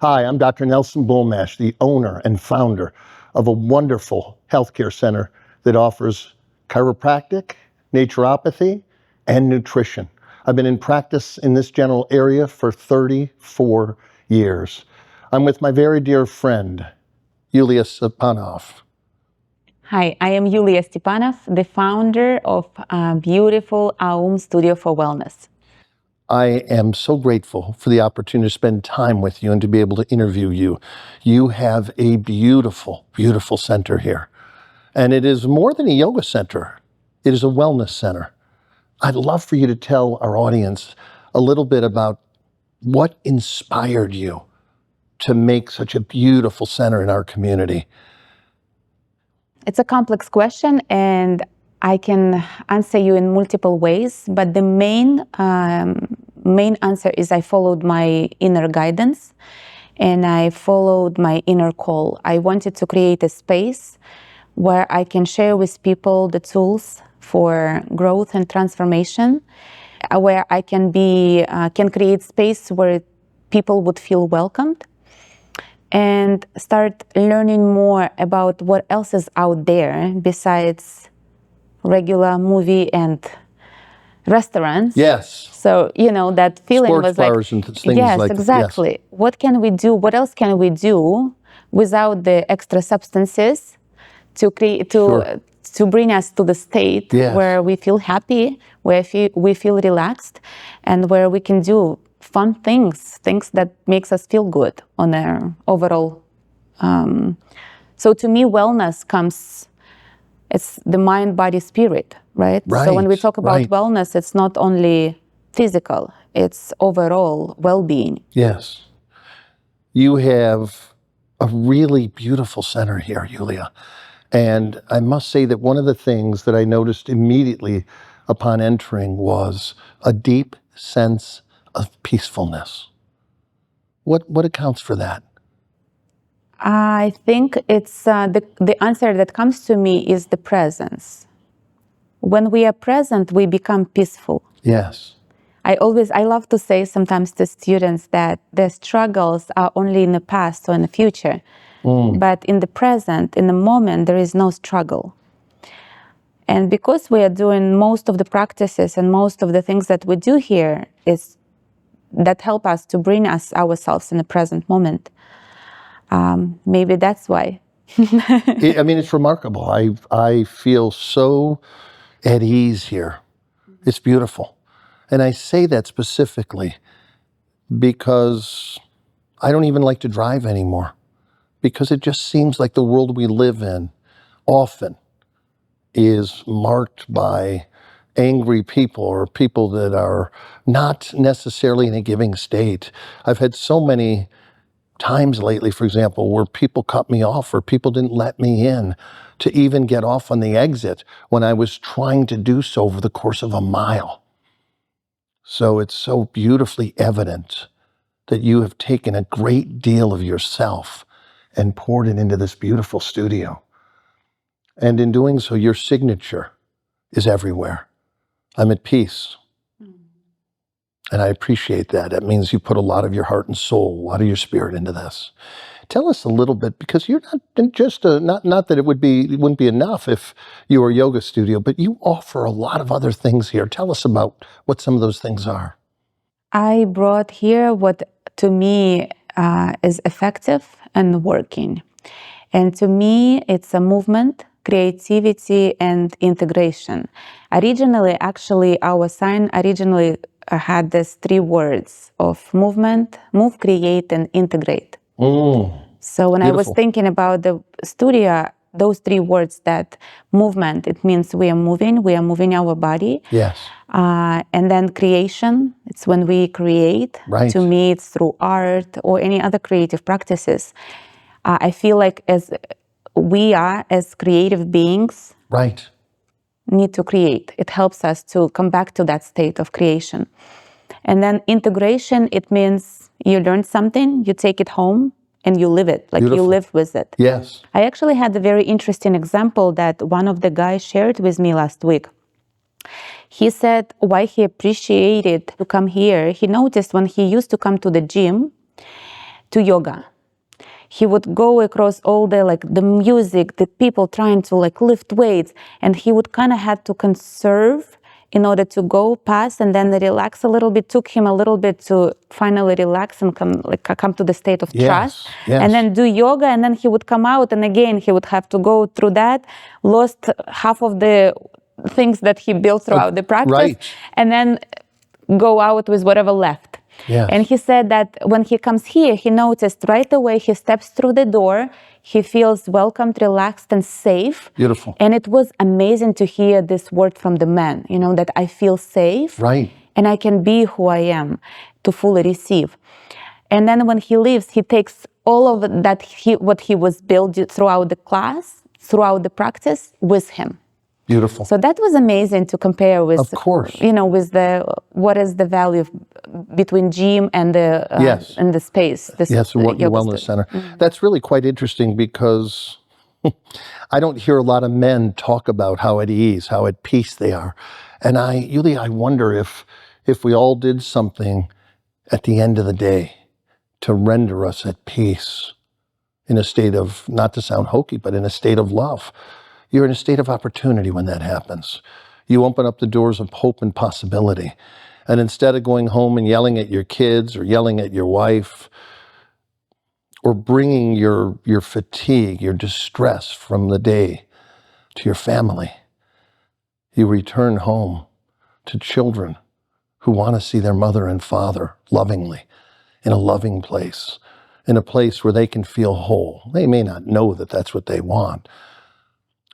Hi, I'm Dr. Nelson Bulmash, the owner and founder of a wonderful healthcare center that offers chiropractic, naturopathy, and nutrition. I've been in practice in this general area for 34 years. I'm with my very dear friend, Yuliya Stepanov. Hi, I am Yuliya Stepanov, the founder of a beautiful AUM Studio for Wellness. I am so grateful for the opportunity to spend time with you and to be able to interview you. You have a beautiful, beautiful center here. And it is more than a yoga center. It is a wellness center. I'd love for you to tell our audience a little bit about what inspired you to make such a beautiful center in our community. It's a complex question, and I can answer you in multiple ways, but the main answer is I followed my inner guidance and I followed my inner call. I wanted to create a space where I can share with people the tools for growth and transformation, where I can create space where people would feel welcomed and start learning more about what else is out there besides regular movie and restaurants. Yes. So, that feeling Sports was bars like, and things yes, like exactly. Yes. What can we do? What else can we do without the extra substances to bring us to the state where we feel happy, where we feel relaxed, and where we can do fun things that makes us feel good on our overall. So to me, wellness it's the mind, body, spirit, right? So when we talk about wellness, it's not only physical, it's overall well-being. Yes. You have a really beautiful center here, Yuliya. And I must say that one of the things that I noticed immediately upon entering was a deep sense of peacefulness. What accounts for that? I think it's the answer that comes to me is the presence. When we are present, we become peaceful. Yes. I love to say sometimes to students that the struggles are only in the past or in the future. But in the present, in the moment, there is no struggle. And because we are doing most of the practices and most of the things that we do here is that help us to bring ourselves in the present moment. Maybe that's why. It's remarkable. I feel so at ease here. It's beautiful. And I say that specifically because I don't even like to drive anymore, because it just seems like the world we live in often is marked by angry people or people that are not necessarily in a giving state. I've had so many times lately, for example, where people cut me off or people didn't let me in to even get off on the exit when I was trying to do so over the course of a mile. So it's so beautifully evident that you have taken a great deal of yourself and poured it into this beautiful studio. And in doing so, your signature is everywhere. I'm at peace. And I appreciate that. That means you put a lot of your heart and soul, a lot of your spirit into this. Tell us a little bit, because you're not just not that it wouldn't be enough if you were a yoga studio, but you offer a lot of other things here. Tell us about what some of those things are. I brought here what to me is effective and working. And to me, it's a movement, creativity, and integration. Originally, actually, our sign had these three words of movement, move, create, and integrate. So when I was thinking about the studio, those three words, that movement, it means we are moving our body. Yes. And then creation, it's when we create. Right. To me, it's through art or any other creative practices. I feel like as we are, as creative beings, right, need to create. It helps us to come back to that state of creation. And then integration, it means you learn something, you take it home, and you live it, like you live with it. Yes. I actually had a very interesting example that one of the guys shared with me last week. He said why he appreciated to come here. He noticed when he used to come to the gym, to yoga. He would go across all the music, the people trying to lift weights, and he would kind of had to conserve in order to go past and then relax a little bit. Took him a little bit to finally relax and come to the state of trust. Yes. And then do yoga, and then he would come out, and again he would have to go through that, lost half of the things that he built throughout the practice, right. and then go out with whatever left. Yes. And he said that when he comes here, he noticed right away, he steps through the door, he feels welcomed, relaxed, and safe. Beautiful. And it was amazing to hear this word from the man, that I feel safe. Right. And I can be who I am, to fully receive. And then when he leaves, he takes all of that, what he was built throughout the class, throughout the practice, with him. Beautiful. So that was amazing to compare with, of course, with what is the value between gym and the yes. and the space. Yes, your wellness center. Mm-hmm. That's really quite interesting because I don't hear a lot of men talk about how at ease, how at peace they are. And Yuliya, I wonder if we all did something at the end of the day to render us at peace, in a state of, not to sound hokey, but in a state of love. You're in a state of opportunity when that happens. You open up the doors of hope and possibility. And instead of going home and yelling at your kids or yelling at your wife or bringing your fatigue, your distress from the day to your family, you return home to children who want to see their mother and father lovingly, in a loving place, in a place where they can feel whole. They may not know that that's what they want.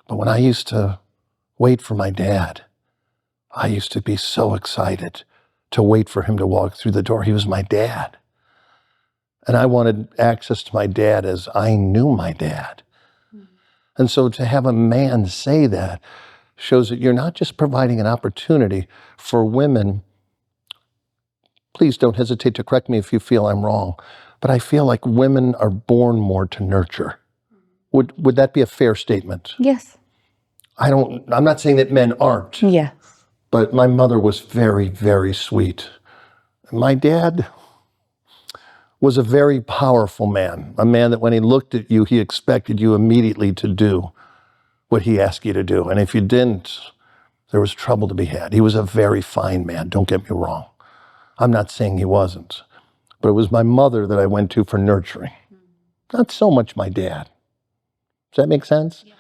But when I used to wait for my dad, I used to be so excited to wait for him to walk through the door. He was my dad. And I wanted access to my dad as I knew my dad. Mm-hmm. And so to have a man say that shows that you're not just providing an opportunity for women. Please don't hesitate to correct me if you feel I'm wrong, but I feel like women are born more to nurture. Would that be a fair statement? Yes. I'm not saying that men aren't. Yeah. But my mother was very, very sweet. My dad was a very powerful man, a man that when he looked at you, he expected you immediately to do what he asked you to do. And if you didn't, there was trouble to be had. He was a very fine man, don't get me wrong. I'm not saying he wasn't. But it was my mother that I went to for nurturing. Not so much my dad. Does that make sense? Yeah.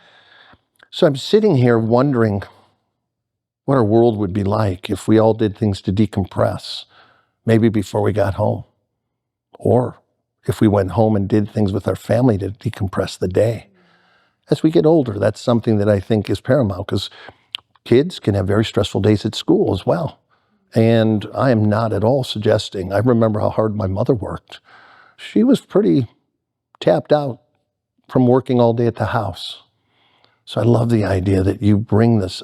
So I'm sitting here wondering what our world would be like if we all did things to decompress, maybe before we got home. Or if we went home and did things with our family to decompress the day. As we get older, that's something that I think is paramount, because kids can have very stressful days at school as well. And I am not at all suggesting, I remember how hard my mother worked. She was pretty tapped out from working all day at the house. So I love the idea that you bring this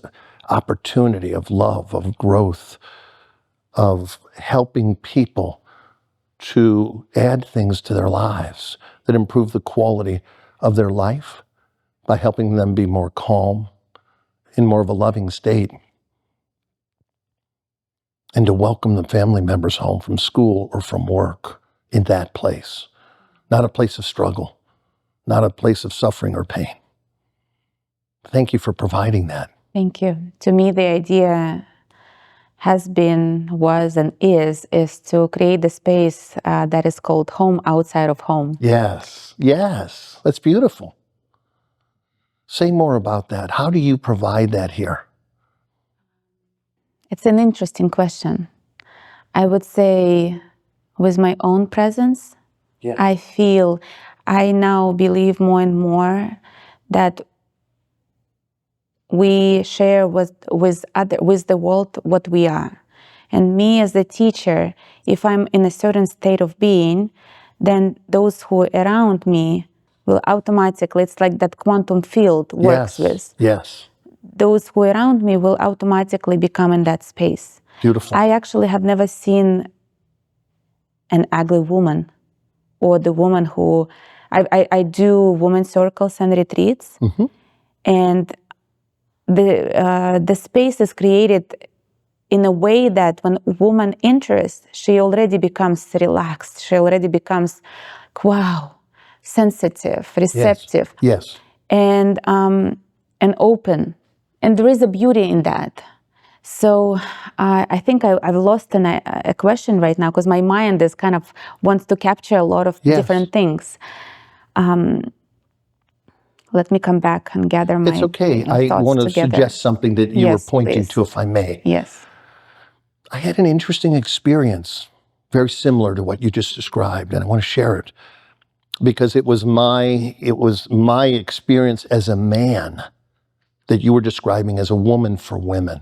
opportunity of love, of growth, of helping people to add things to their lives that improve the quality of their life by helping them be more calm, in more of a loving state, and to welcome the family members home from school or from work in that place. Not a place of struggle, not a place of suffering or pain. Thank you for providing that. Thank you. To me, the idea has been, was, and is to create the space that is called home outside of home. Yes, yes, that's beautiful. Say more about that. How do you provide that here? It's an interesting question. I would say with my own presence, yeah. I now believe more and more that we share with the world what we are. And me as the teacher, if I'm in a certain state of being, then those who are around me will automatically, it's like that quantum field works with. Yes. Those who are around me will automatically become in that space. Beautiful. I actually have never seen an ugly woman, or the woman who, I do women's circles and retreats, mm-hmm. and the space is created in a way that when a woman enters, she already becomes relaxed. She already becomes wow, sensitive, receptive, Yes. and open. And there is a beauty in that. So I think I've lost a question right now because my mind is kind of wants to capture a lot of different things. Let me come back and gather my It's okay. my I thoughts want to together. suggest something that you were Yes, pointing please. to, if I may. Yes. I had an interesting experience, very similar to what you just described, and I want to share it because it was my experience as a man that you were describing as a woman for women.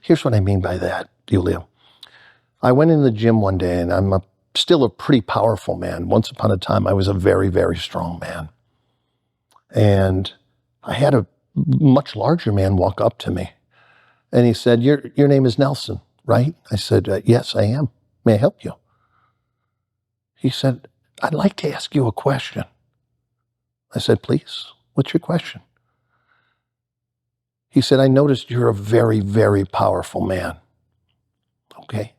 Here's what I mean by that, Yuliya. I went in the gym one day, and I'm still a pretty powerful man. Once upon a time, I was a very, very strong man. And I had a much larger man walk up to me, and he said, your name is Nelson, right? I said, yes, I am. May I help you? He said, I'd like to ask you a question. I said, please, what's your question? He said, I noticed you're a very, very powerful man. Okay.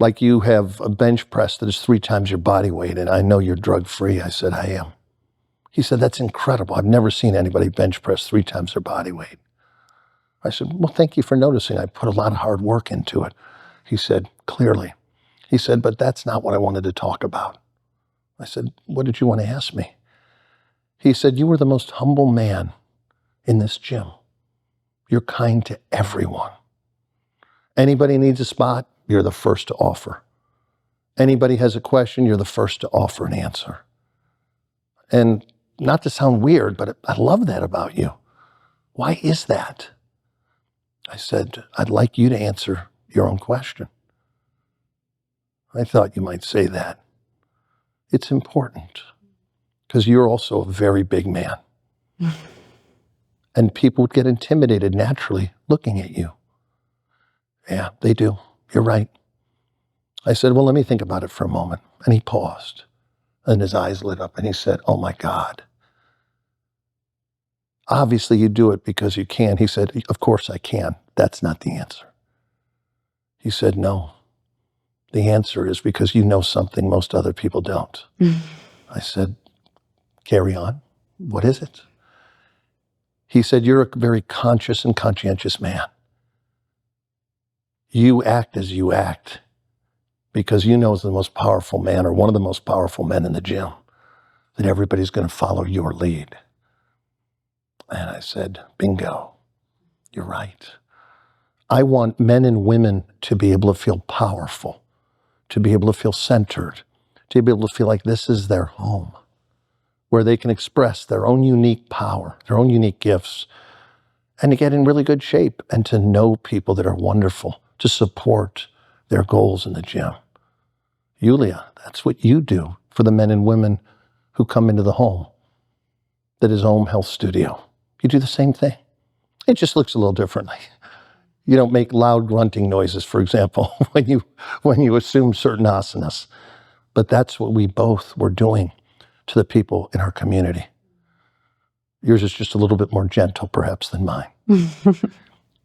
Like you have a bench press that is 3 times your body weight, and I know you're drug-free. I said, I am. He said, that's incredible. I've never seen anybody bench press 3 times their body weight. I said, well, thank you for noticing. I put a lot of hard work into it. He said, clearly. He said, but that's not what I wanted to talk about. I said, what did you want to ask me? He said, you were the most humble man in this gym. You're kind to everyone. Anybody needs a spot, you're the first to offer. Anybody has a question, you're the first to offer an answer. And not to sound weird, but I love that about you. Why is that? I said, I'd like you to answer your own question. I thought you might say that. It's important because you're also a very big man. And people would get intimidated naturally looking at you. Yeah, they do. You're right. I said, well, let me think about it for a moment. And he paused, and his eyes lit up, and he said, oh my God. Obviously you do it because you can. He said, of course I can. That's not the answer. He said, no. The answer is because you know something most other people don't. I said, carry on. What is it? He said, you're a very conscious and conscientious man. You act as you act because you know as the most powerful man or one of the most powerful men in the gym that everybody's going to follow your lead. And I said, bingo, you're right. I want men and women to be able to feel powerful, to be able to feel centered, to be able to feel like this is their home, where they can express their own unique power, their own unique gifts, and to get in really good shape and to know people that are wonderful, to support their goals in the gym. Yuliya, that's what you do for the men and women who come into the home that is AUM Health Studio. You do the same thing. It just looks a little differently. You don't make loud grunting noises, for example, when you assume certain asanas. But that's what we both were doing to the people in our community. Yours is just a little bit more gentle, perhaps, than mine.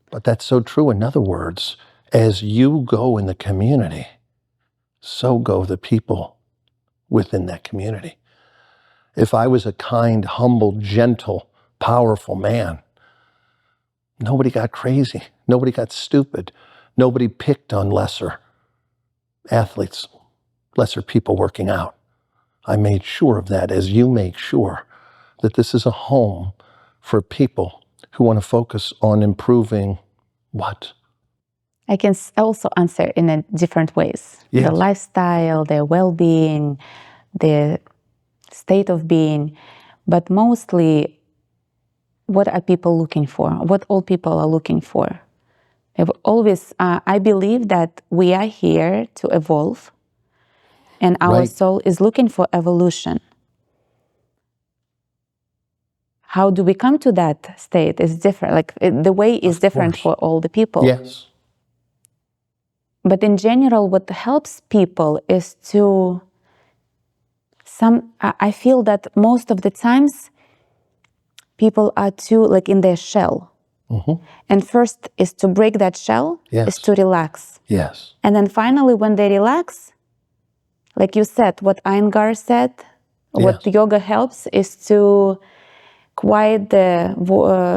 But that's so true. In other words, as you go in the community, so go the people within that community. If I was a kind, humble, gentle, powerful man, nobody got crazy. Nobody got stupid. Nobody picked on lesser athletes, lesser people working out. I made sure of that, as you make sure that this is a home for people who want to focus on improving what? I can also answer in a different ways. Yes. The lifestyle, their well-being, the state of being, but mostly what are people looking for? What all people are looking for? I believe that we are here to evolve, and our Right. soul is looking for evolution. How do we come to that state is different. Like the way is different for all the people. Yes. But in general, what helps people is I feel that most of the times people are too like in their shell. Mm-hmm. And first is to break that shell, Yes. is to relax. Yes. And then finally, when they relax, like you said, what Iyengar said, what yoga helps is to quiet the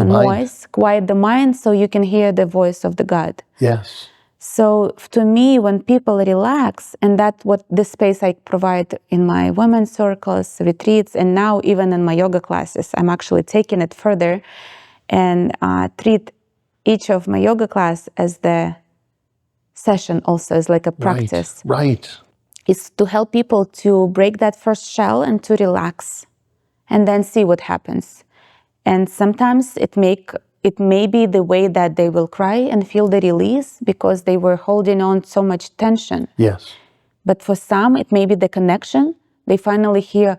noise, quiet the mind, so you can hear the voice of the God. Yes. So to me, when people relax, and that's what the space I provide in my women's circles, retreats, and now even in my yoga classes, I'm actually taking it further and treat each of my yoga class as the session also, as like a practice. Right. It's to help people to break that first shell and to relax and then see what happens. And sometimes it may be the way that they will cry and feel the release because they were holding on so much tension. Yes. But for some, it may be the connection. They finally hear,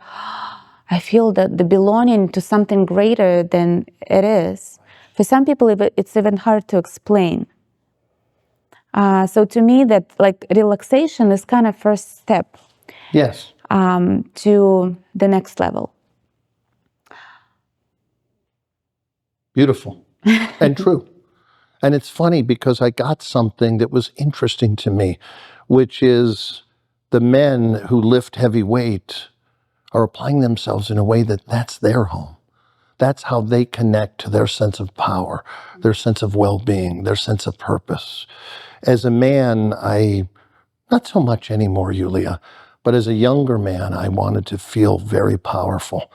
I feel that the belonging to something greater than it is. For some people, it's even hard to explain. So to me, that like relaxation is kind of first step. Yes. To the next level. Beautiful and true. And it's funny because I got something that was interesting to me, which is the men who lift heavy weight are applying themselves in a way that that's their home. That's how they connect to their sense of power, their sense of well-being, their sense of purpose. As a man, not so much anymore, Yuliya, but as a younger man, I wanted to feel very powerful.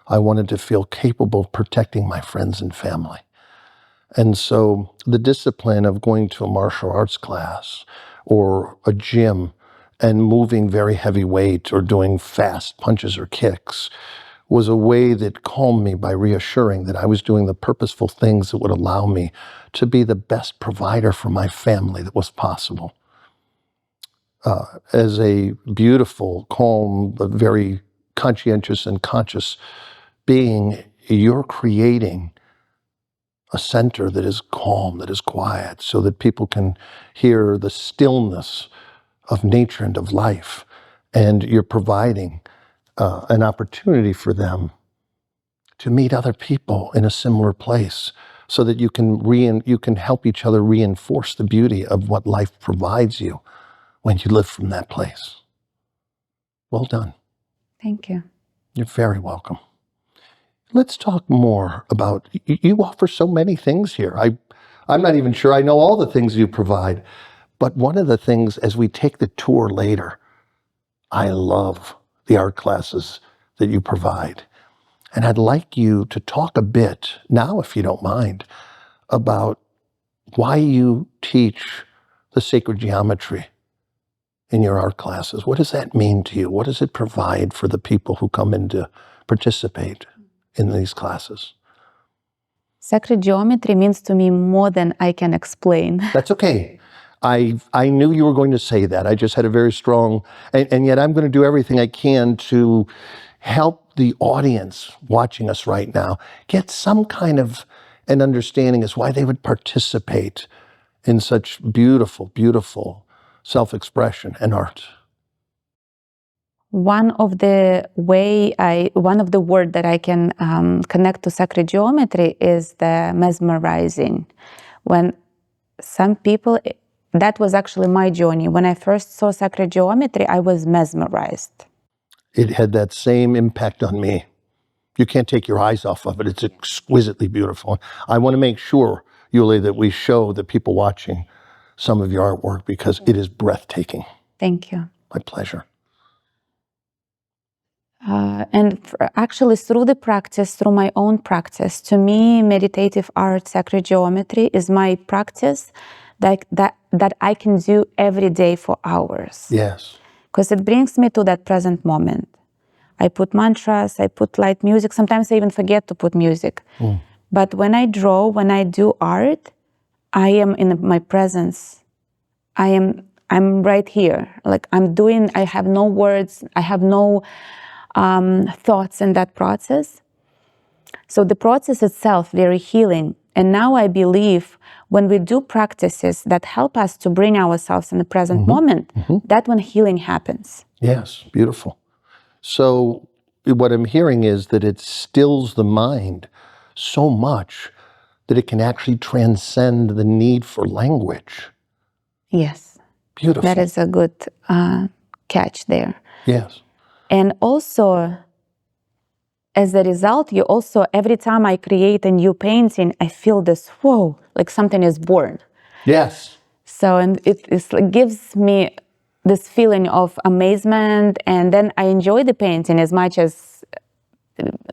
I wanted to feel capable of protecting my friends and family. And so the discipline of going to a martial arts class or a gym and moving very heavy weight or doing fast punches or kicks was a way that calmed me by reassuring that I was doing the purposeful things that would allow me to be the best provider for my family that was possible. As a beautiful, calm, but very conscientious and conscious being, you're creating a center that is calm, that is quiet, so that people can hear the stillness of nature and of life. And you're providing an opportunity for them to meet other people in a similar place so that you can help each other reinforce the beauty of what life provides you when you live from that place. Well done. Thank you. You're very welcome. Let's talk more about, you offer so many things here. I'm not even sure I know all the things you provide, but one of the things as we take the tour later, I love the art classes that you provide. And I'd like you to talk a bit now, if you don't mind, about why you teach the sacred geometry in your art classes. What does that mean to you? What does it provide for the people who come in to participate in these classes? Sacred geometry means to me more than I can explain. That's okay. I knew you were going to say that. I just had a very strong, and yet I'm going to do everything I can to help the audience watching us right now get some kind of an understanding as why they would participate in such beautiful, beautiful self-expression and art. One of the word that I can connect to sacred geometry is the mesmerizing. When some people, that was actually my journey. When I first saw sacred geometry, I was mesmerized. It had that same impact on me. You can't take your eyes off of it. It's exquisitely beautiful. I want to make sure, Yuliya, that we show the people watching some of your artwork because it is breathtaking. Thank you. My pleasure. Actually, through the practice, through my own practice, to me, meditative art, sacred geometry is my practice that I can do every day for hours. Yes. Because it brings me to that present moment. I put mantras, I put light music. Sometimes I even forget to put music. But when I draw, when I do art, I am in my presence. I'm right here. Like I have no words, I have no thoughts in that process. So the process itself, very healing. And now I believe when we do practices that help us to bring ourselves in the present moment, that's when healing happens. Yes, beautiful. So what I'm hearing is that it stills the mind so much that it can actually transcend the need for language. Yes. Beautiful. That is a good catch there. Yes. And also, as a result, you also, every time I create a new painting, I feel this, whoa, like something is born. Yes. So, and it gives me this feeling of amazement, and then I enjoy the painting as much as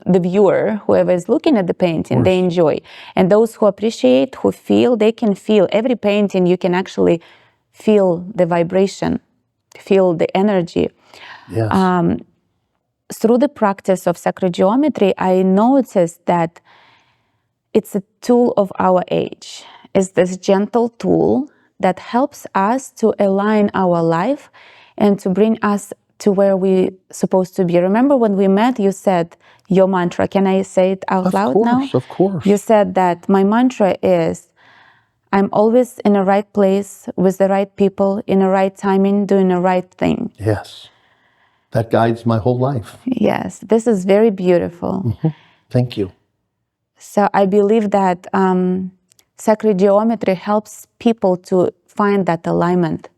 the viewer, whoever is looking at the painting, they enjoy. And those who appreciate, who feel, they can feel. Every painting, you can actually feel the vibration, feel the energy. Yes. Through the practice of sacred geometry, I noticed that it's a tool of our age. It's this gentle tool that helps us to align our life and to bring us to where we're supposed to be. Remember when we met, you said your mantra. Can I say it out loud now? Of course. You said that my mantra is, I'm always in the right place with the right people, in the right timing, doing the right thing. Yes. That guides my whole life. Yes, this is very beautiful. Mm-hmm. Thank you. So I believe that sacred geometry helps people to find that alignment,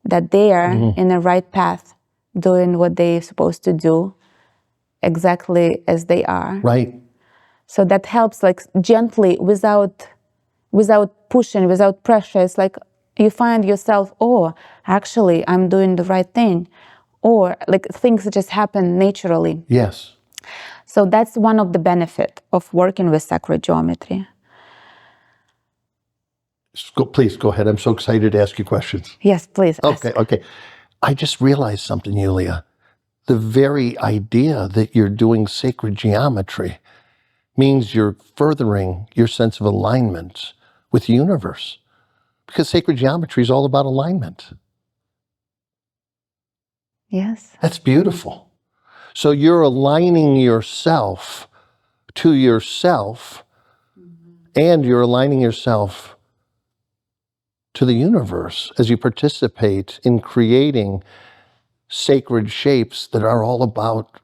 that they are in the right path, doing what they're supposed to do exactly as they are. Right. So that helps, like, gently, without pushing, without pressure. It's like you find yourself, oh, actually, I'm doing the right thing. Or like things just happen naturally. Yes. So that's one of the benefits of working with sacred geometry. Please go ahead. I'm so excited to ask you questions. Yes, please ask. Okay. I just realized something, Yuliya. The very idea that you're doing sacred geometry means you're furthering your sense of alignment with the universe. Because sacred geometry is all about alignment. Yes. That's beautiful. So you're aligning yourself to yourself, and you're aligning yourself to the universe as you participate in creating sacred shapes that are all about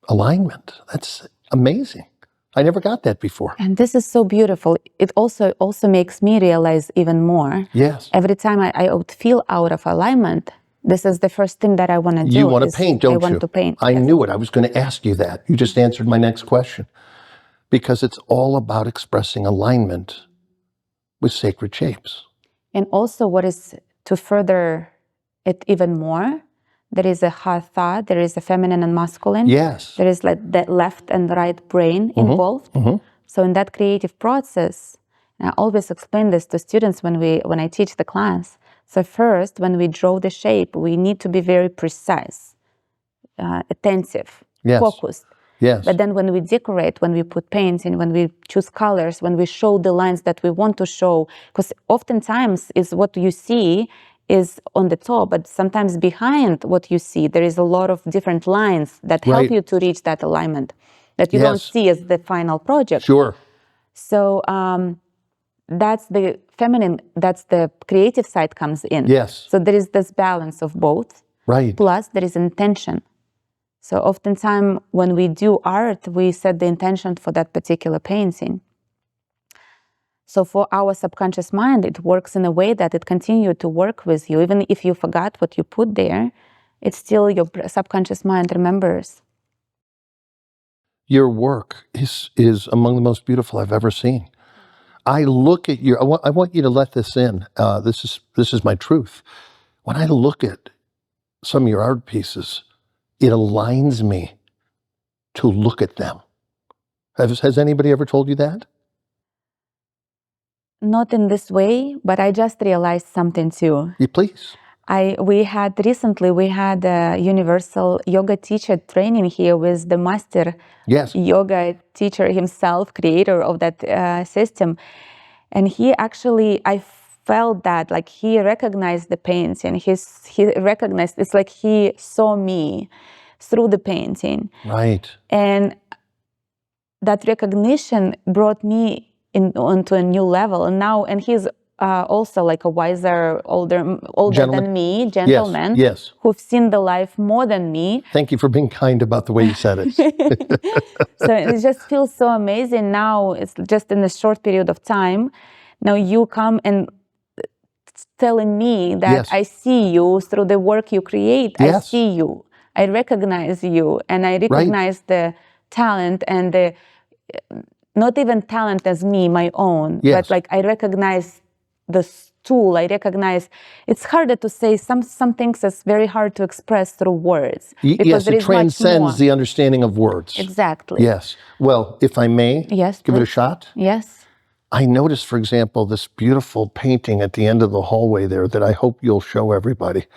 alignment. That's amazing. I never got that before. And this is so beautiful. It also makes me realize even more. Yes. Every time I would feel out of alignment, this is the first thing that I want to do. You want to paint, don't you? I want to paint. I yes. knew it. I was going to ask you that. You just answered my next question. Because it's all about expressing alignment with sacred shapes. And also, what is to further it even more, there is a hatha, there is a feminine and masculine. Yes. There is like the left and right brain involved. So in that creative process, and I always explain this to students when I teach the class. So first, when we draw the shape, we need to be very precise, attentive, focused. Yes. But then when we decorate, when we put paints in, when we choose colors, when we show the lines that we want to show, because oftentimes is what you see is on the top, but sometimes behind what you see, there is a lot of different lines that help you to reach that alignment that you don't see as the final project. Sure. So that's the feminine, that's the creative side comes in. Yes. So there is this balance of both. Right. Plus there is intention. So oftentimes when we do art, we set the intention for that particular painting. So for our subconscious mind, it works in a way that it continues to work with you. Even if you forgot what you put there, it's still your subconscious mind remembers. Your work is among the most beautiful I've ever seen. I look at your, I want you to let this in. This is my truth. When I look at some of your art pieces, it aligns me to look at them. Has anybody ever told you that? Not in this way, but I just realized something too. Please. We had a universal yoga teacher training here with the master yoga teacher himself, creator of that system. And he actually, I felt that, like, he recognized the painting. He recognized, it's like he saw me through the painting. Right. And that recognition brought me onto a new level. And he's also like a wiser, older than me, gentleman, who've seen the life more than me. Thank you for being kind about the way you said it. So it just feels so amazing now. It's just in a short period of time. Now you come and telling me that I see you through the work you create. I see you. I recognize you, and I recognize the talent and the not even talent as me, my own, but like I recognize the tool. I recognize it's harder to say some things that's very hard to express through words. Yes, it transcends the understanding of words. Exactly. Yes. Well, if I may, give it a shot. Yes. I noticed, for example, this beautiful painting at the end of the hallway there that I hope you'll show everybody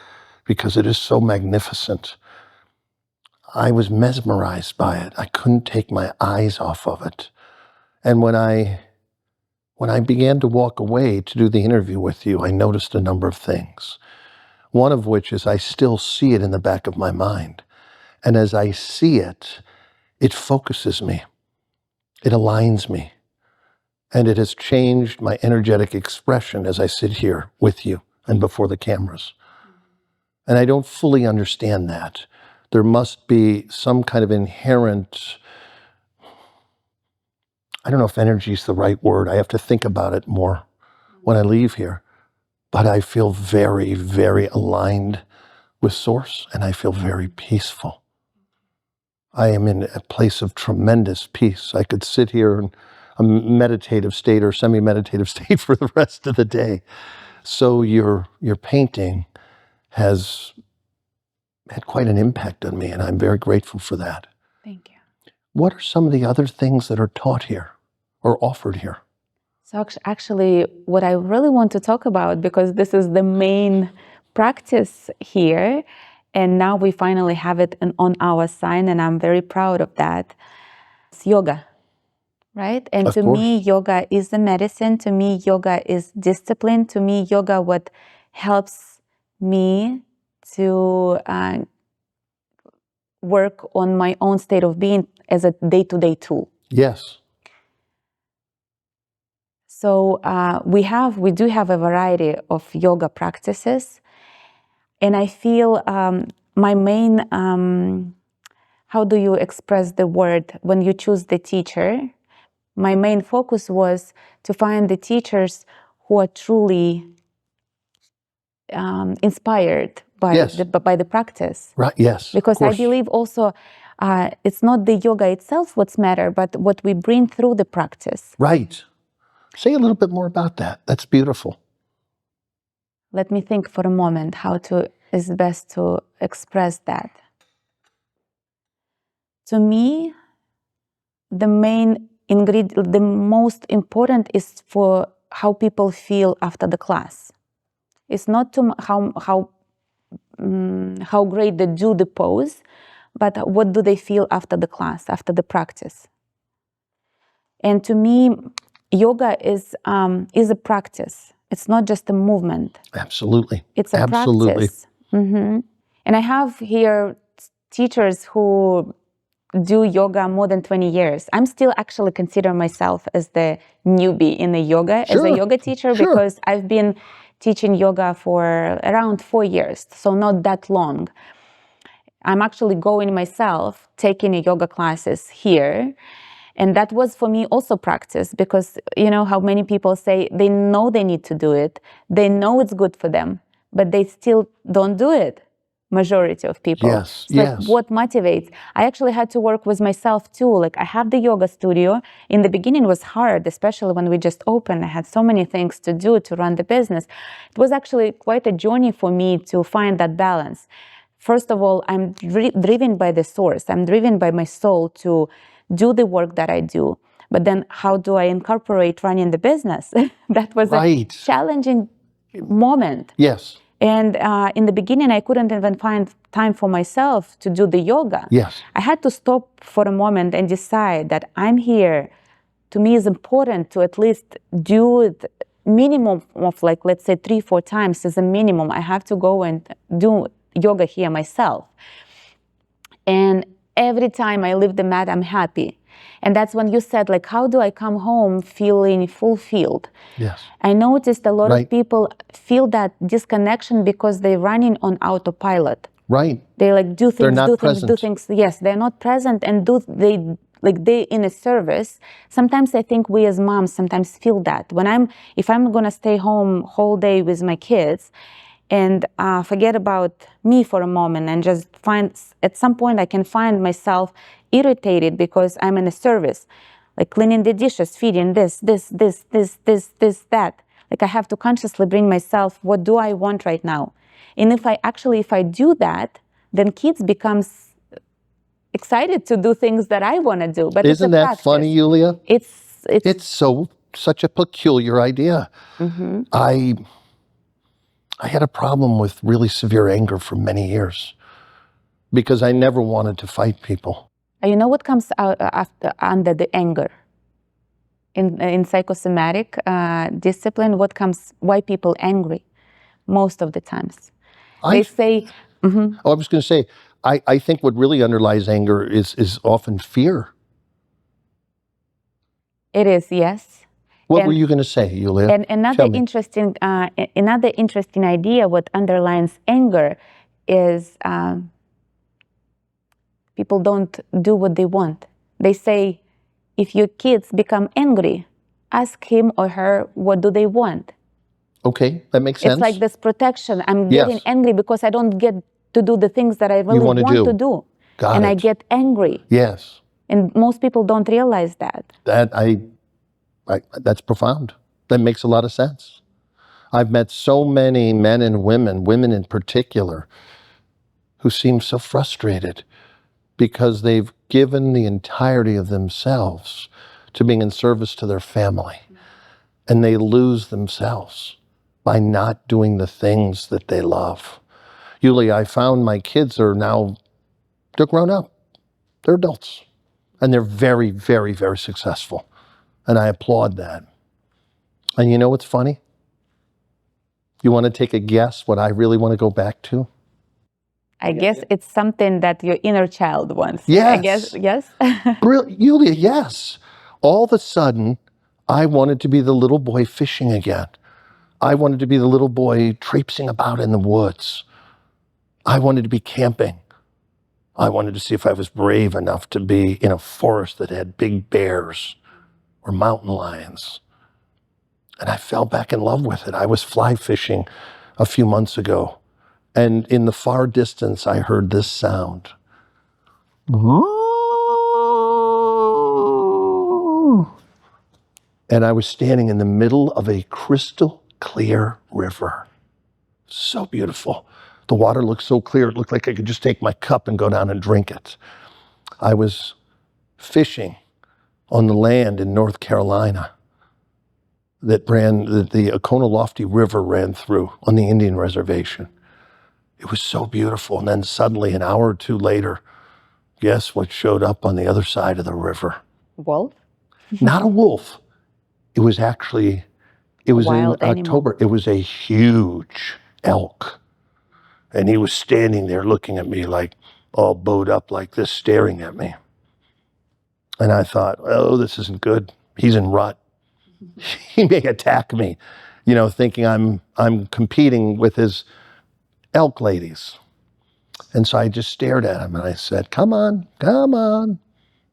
because it is so magnificent. I was mesmerized by it. I couldn't take my eyes off of it. And when I began to walk away to do the interview with you, I noticed a number of things. One of which is I still see it in the back of my mind. And as I see it, it focuses me. It aligns me. And it has changed my energetic expression as I sit here with you and before the cameras. And I don't fully understand that. There must be some kind of inherent, I don't know if energy is the right word. I have to think about it more when I leave here. But I feel very, very aligned with Source, and I feel very peaceful. I am in a place of tremendous peace. I could sit here in a meditative state or semi-meditative state for the rest of the day. So your painting has had quite an impact on me, and I'm very grateful for that. Thank you. What are some of the other things that are taught here or offered here? So actually, what I really want to talk about, because this is the main practice here, and now we finally have it on our side, and I'm very proud of that. It's yoga, right? And to me, yoga is the medicine. To me, yoga is discipline. To me, yoga what helps me to work on my own state of being as a day-to-day tool. Yes. So we do have a variety of yoga practices, and I feel my main, how do you express the word when you choose the teacher? My main focus was to find the teachers who are truly inspired by the practice. Right. Yes. Because I believe also it's not the yoga itself what's matter, but what we bring through the practice. Right. Say a little bit more about that. That's beautiful. Let me think for a moment how is best to express that. To me, the main ingredient, the most important is for how people feel after the class. It's not how great they do the pose, but what do they feel after the class, after the practice. And to me, yoga is a practice. It's not just a movement. Absolutely. It's a practice. Mm-hmm. And I have here teachers who do yoga more than 20 years. I'm still actually consider myself as the newbie in the yoga, as a yoga teacher, because I've been teaching yoga for around 4 years, so not that long. I'm actually going myself, taking yoga classes here. And that was for me also practice, because you know how many people say they know they need to do it, they know it's good for them, but they still don't do it. Majority of people. Yes, Like what motivates? I actually had to work with myself too. Like I have the yoga studio. In the beginning it was hard, especially when we just opened. I had so many things to do to run the business. It was actually quite a journey for me to find that balance. First of all, I'm driven by the source. I'm driven by my soul to do the work that I do. But then how do I incorporate running the business? That was a challenging moment. Yes. And in the beginning, I couldn't even find time for myself to do the yoga. Yes. I had to stop for a moment and decide that I'm here. To me, it's important to at least do it minimum of like, let's say 3-4 times as a minimum. I have to go and do yoga here myself. And every time I leave the mat, I'm happy. And that's when you said, like, how do I come home feeling fulfilled? Yes. I noticed a lot of people feel that disconnection because they're running on autopilot. Right. They like do things, do things. Yes, they're not present and they in a service. Sometimes I think we as moms sometimes feel that. If I'm gonna stay home whole day with my kids, and forget about me for a moment and just at some point I can find myself irritated because I'm in a service, like cleaning the dishes, feeding this, that. Like I have to consciously bring myself, what do I want right now? And if I do that, then kids becomes excited to do things that I want to do. But isn't that practice. Funny, Yuliya? It's such a peculiar idea. Mm-hmm. I had a problem with really severe anger for many years because I never wanted to fight people. You know what comes out under the anger? In psychosomatic discipline, why people angry most of the times? They say... Mm-hmm. I was going to say, I think what really underlies anger is often fear. It is, yes. What were you going to say, Yuliya? And another interesting idea what underlines anger is people don't do what they want. They say, if your kids become angry, ask him or her, what do they want? Okay, that makes sense. It's like this protection. I'm getting angry because I don't get to do the things that I really want to do. Got it. I get angry. Yes. And most people don't realize that. That's profound. That makes a lot of sense. I've met so many men and women in particular, who seem so frustrated because they've given the entirety of themselves to being in service to their family. And they lose themselves by not doing the things that they love. Yuliya, I found my kids they're grown up. They're adults. And they're very, very, very successful. And I applaud that. And you know what's funny? You want to take a guess what I really want to go back to? I guess it's something that your inner child wants. Yes. I guess, yes? Yuliya, yes. All of a sudden, I wanted to be the little boy fishing again. I wanted to be the little boy traipsing about in the woods. I wanted to be camping. I wanted to see if I was brave enough to be in a forest that had big bears or mountain lions. And I fell back in love with it. I was fly fishing a few months ago. And in the far distance, I heard this sound. And I was standing in the middle of a crystal clear river. So beautiful. The water looked so clear, it looked like I could just take my cup and go down and drink it. I was fishing on the land in North Carolina that the Oconaluftee River ran through on the Indian reservation. It was so beautiful. And then suddenly, an hour or two later, guess what showed up on the other side of the river? Wolf? Not a wolf. It was in October. It was a huge elk. And he was standing there looking at me like all bowed up like this, staring at me. And I thought, oh, this isn't good. He's in rut. He may attack me, thinking I'm competing with his elk ladies. And so I just stared at him and I said, come on.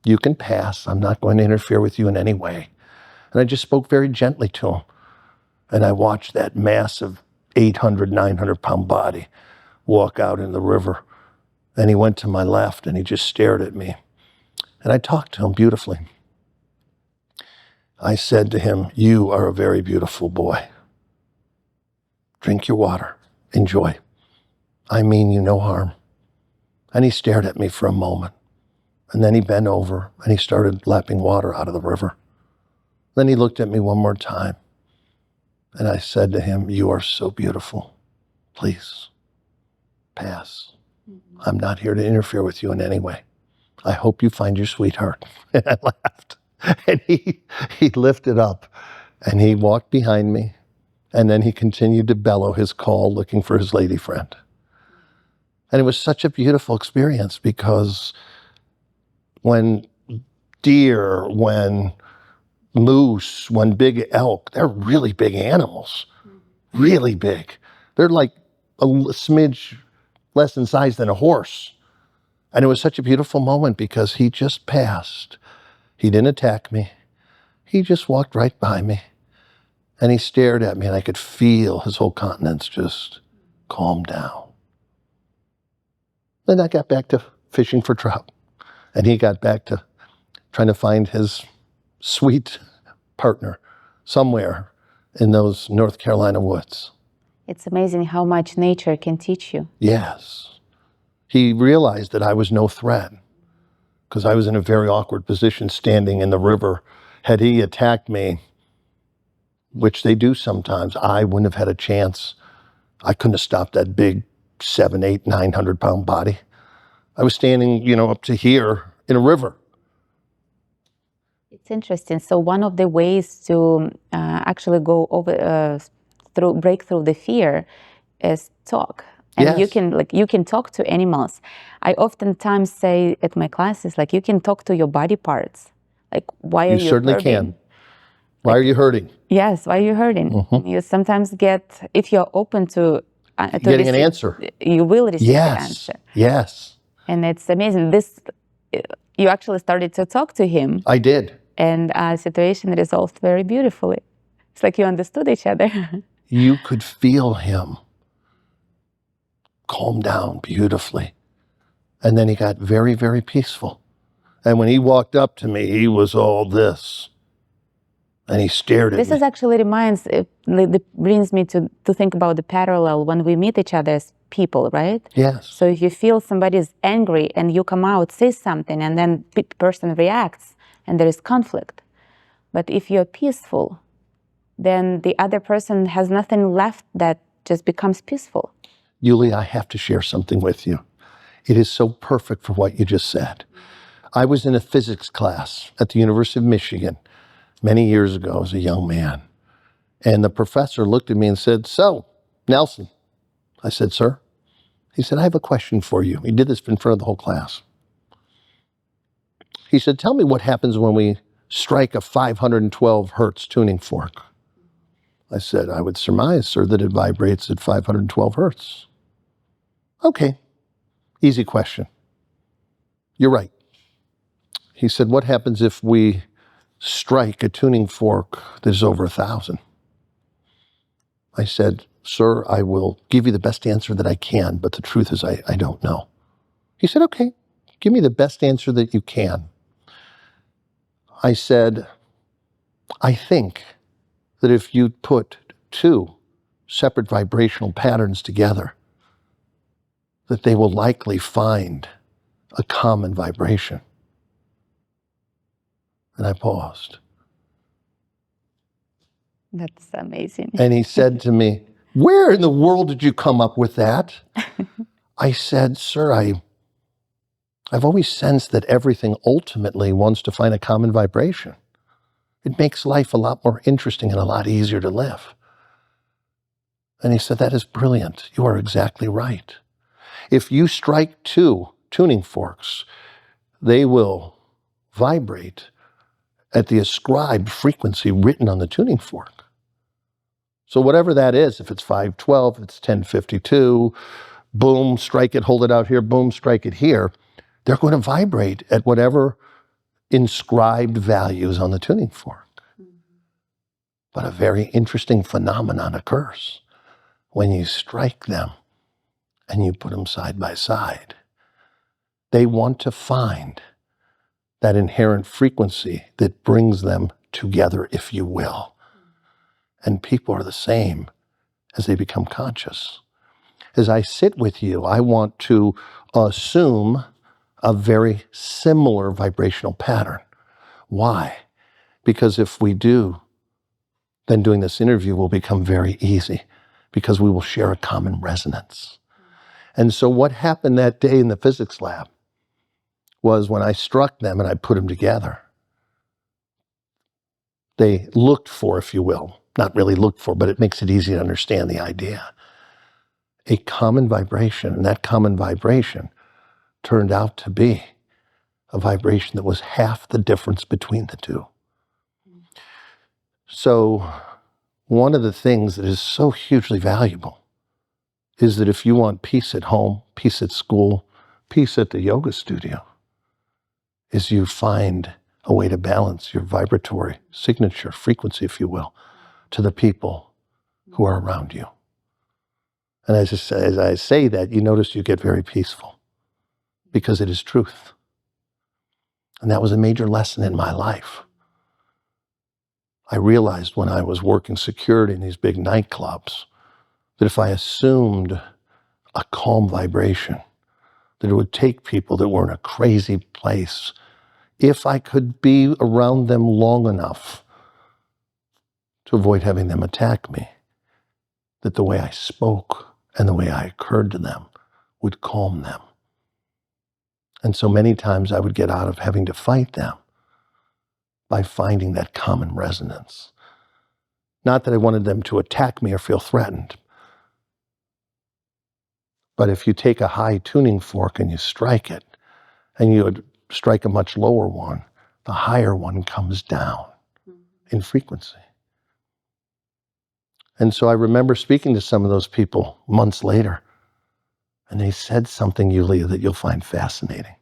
You can pass. I'm not going to interfere with you in any way. And I just spoke very gently to him. And I watched that massive 800, 900-pound body walk out in the river. And he went to my left and he just stared at me. And I talked to him beautifully. I said to him, you are a very beautiful boy. Drink your water. Enjoy. I mean you no harm. And he stared at me for a moment. And then he bent over and he started lapping water out of the river. Then he looked at me one more time. And I said to him, you are so beautiful. Please, pass. I'm not here to interfere with you in any way. I hope you find your sweetheart. And I laughed. And he lifted up and he walked behind me. And then he continued to bellow his call looking for his lady friend. And it was such a beautiful experience because when deer, when moose, when big elk, they're really big animals, really big. They're like a smidge less in size than a horse. And it was such a beautiful moment because he just passed. He didn't attack me. He just walked right by me. And he stared at me and I could feel his whole countenance just calm down. Then I got back to fishing for trout. And he got back to trying to find his sweet partner somewhere in those North Carolina woods. It's amazing how much nature can teach you. Yes. He realized that I was no threat because I was in a very awkward position standing in the river. Had he attacked me, which they do sometimes, I wouldn't have had a chance. I couldn't have stopped that big 700, 800, 900-pound body. I was standing, up to here in a river. It's interesting. So one of the ways to actually go over break through the fear is talk. And Yes. you can talk to animals. I oftentimes say at my classes, you can talk to your body parts. Why are you certainly hurting? can. Why are you hurting? Yes, why are you hurting? Mm-hmm. You sometimes get, if you're open to Getting an answer. You will receive an Yes. answer. Yes. And it's amazing. You actually started to talk to him. I did. And situation resolved very beautifully. It's like you understood each other. You could feel him calm down beautifully. And then he got very, very peaceful. And when he walked up to me, he was all this. And he stared at me. This is actually brings me to think about the parallel when we meet each other as people, right? Yes. So if you feel somebody's angry and you come out, say something, and then the person reacts, and there is conflict. But if you're peaceful, then the other person has nothing left that just becomes peaceful. Yuliya, I have to share something with you. It is so perfect for what you just said. I was in a physics class at the University of Michigan many years ago as a young man. And the professor looked at me and said, "So, Nelson." I said, "Sir?" He said, "I have a question for you." He did this in front of the whole class. He said, "Tell me what happens when we strike a 512 hertz tuning fork." I said, "I would surmise, sir, that it vibrates at 512 hertz." "Okay, easy question. You're right." He said, "What happens if we strike a tuning fork that is over 1,000? I said, "Sir, I will give you the best answer that I can, but the truth is I don't know." He said, "Okay, give me the best answer that you can." I said, "I think that if you put two separate vibrational patterns together, that they will likely find a common vibration." And I paused. That's amazing. And he said to me, "Where in the world did you come up with that?" I said, "Sir, I've always sensed that everything ultimately wants to find a common vibration. It makes life a lot more interesting and a lot easier to live." And he said, "That is brilliant. You are exactly right. If you strike two tuning forks, they will vibrate at the ascribed frequency written on the tuning fork. So whatever that is, if it's 512, if it's 1052, boom, strike it, hold it out here, boom, strike it here, they're going to vibrate at whatever inscribed values on the tuning fork." But a very interesting phenomenon occurs when you strike them and you put them side by side. They want to find that inherent frequency that brings them together, if you will. And people are the same as they become conscious. As I sit with you, I want to assume a very similar vibrational pattern. Why? Because if we do, then doing this interview will become very easy because we will share a common resonance. And so what happened that day in the physics lab was when I struck them and I put them together, they looked for, if you will, not really looked for, but it makes it easy to understand the idea, a common vibration. And that common vibration turned out to be a vibration that was half the difference between the two. So one of the things that is so hugely valuable is that if you want peace at home, peace at school, peace at the yoga studio, is you find a way to balance your vibratory signature frequency, if you will, to the people who are around you. And as I say that, you notice you get very peaceful because it is truth. And that was a major lesson in my life. I realized when I was working security in these big nightclubs that if I assumed a calm vibration, that it would take people that were in a crazy place, if I could be around them long enough to avoid having them attack me, that the way I spoke and the way I occurred to them would calm them. And so many times I would get out of having to fight them by finding that common resonance. Not that I wanted them to attack me or feel threatened, but if you take a high tuning fork and you strike it, and you would strike a much lower one, the higher one comes down in frequency. And so I remember speaking to some of those people months later, and they said something, Yuliya, that you'll find fascinating.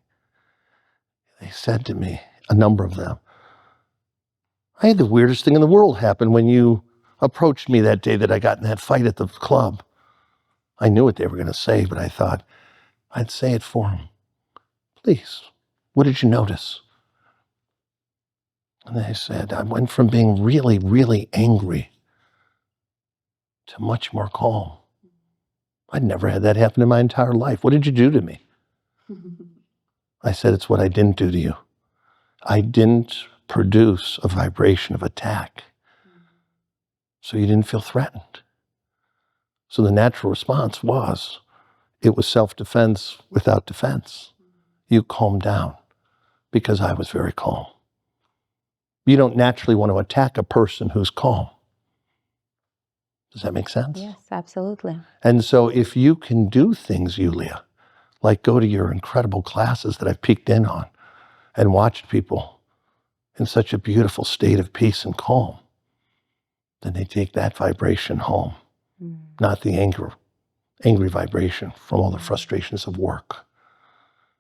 They said to me, a number of them, I had the weirdest thing in the world happen when you approached me that day that I got in that fight at the club. I knew what they were going to say, but I thought I'd say it for them. Please, what did you notice? And they said, I went from being really, really angry to much more calm. I'd never had that happen in my entire life. What did you do to me? I said, it's what I didn't do to you. I didn't produce a vibration of attack. So you didn't feel threatened. So the natural response was, it was self-defense without defense. You calmed down because I was very calm. You don't naturally want to attack a person who's calm. Does that make sense? Yes, absolutely. And so if you can do things, Yuliya, like go to your incredible classes that I've peeked in on and watched people in such a beautiful state of peace and calm, then they take that vibration home, not the angry vibration from all the frustrations of work.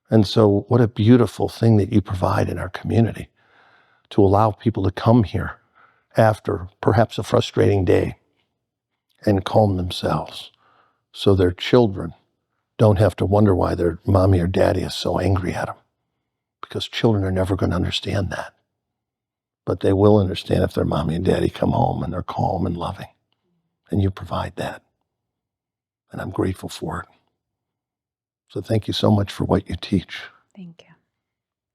And so what a beautiful thing that you provide in our community to allow people to come here after perhaps a frustrating day and calm themselves so their children don't have to wonder why their mommy or daddy is so angry at them, because children are never going to understand that. But they will understand if their mommy and daddy come home and they're calm and loving, and you provide that. And I'm grateful for it. So thank you so much for what you teach. Thank you.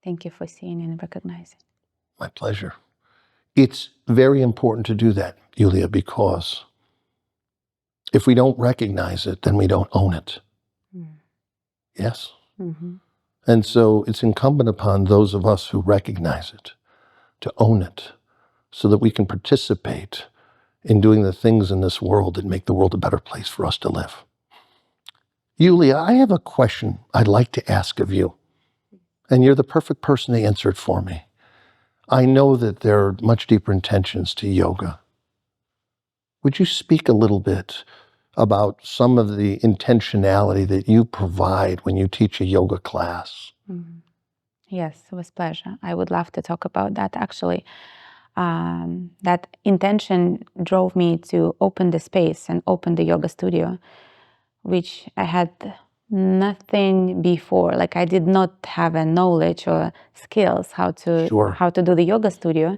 Thank you for seeing and recognizing. My pleasure. It's very important to do that, Yuliya, because if we don't recognize it, then we don't own it. Yes? And so it's incumbent upon those of us who recognize it to own it so that we can participate in doing the things in this world that make the world a better place for us to live. Yuliya, I have a question I'd like to ask of you, and you're the perfect person to answer it for me. I know that there are much deeper intentions to yoga. Would you speak a little bit about some of the intentionality that you provide when you teach a yoga class? Yes, with pleasure. I would love to talk about that actually. That intention drove me to open the space and open the yoga studio, which I had nothing before. Like I did not have a knowledge or skills how to do the yoga studio.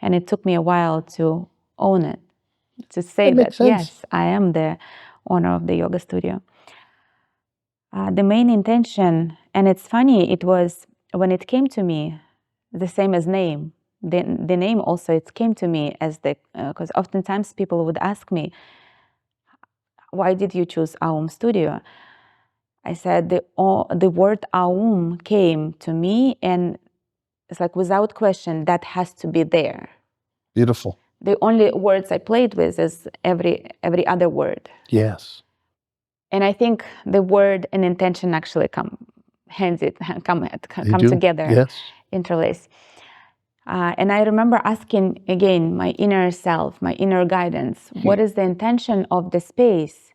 And it took me a while to own it, to say that yes, I am the owner of the yoga studio. The main intention, and it's funny, it was when it came to me, the same as name. The name also, it came to me as the, because oftentimes people would ask me, why did you choose AUM Studio? I said the word AUM came to me, and it's like without question, that has to be there. Beautiful. The only words I played with is every other word. Yes. And I think the word and intention actually come together, yes. Interlace. And I remember asking again my inner self, my inner guidance, what is the intention of the space?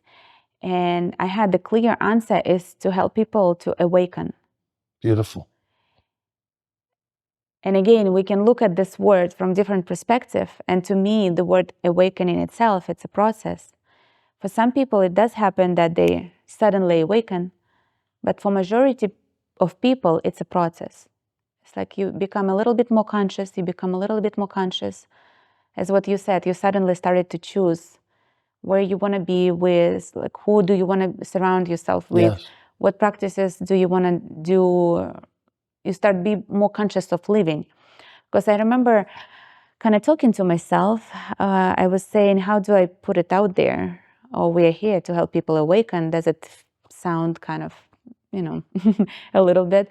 And I had the clear answer is to help people to awaken. Beautiful. And again, we can look at this word from different perspectives. And to me, the word awakening itself, it's a process. For some people, it does happen that they suddenly awaken, but for majority of people, it's a process. It's like you become a little bit more conscious, you become a little bit more conscious. As what you said, you suddenly started to choose where you want to be with, like who do you want to surround yourself with, Yes. what practices do you want to do. You start to be more conscious of living. Because I remember kind of talking to myself, I was saying, how do I put it out there? Or we're here to help people awaken. Does it sound kind of, a little bit?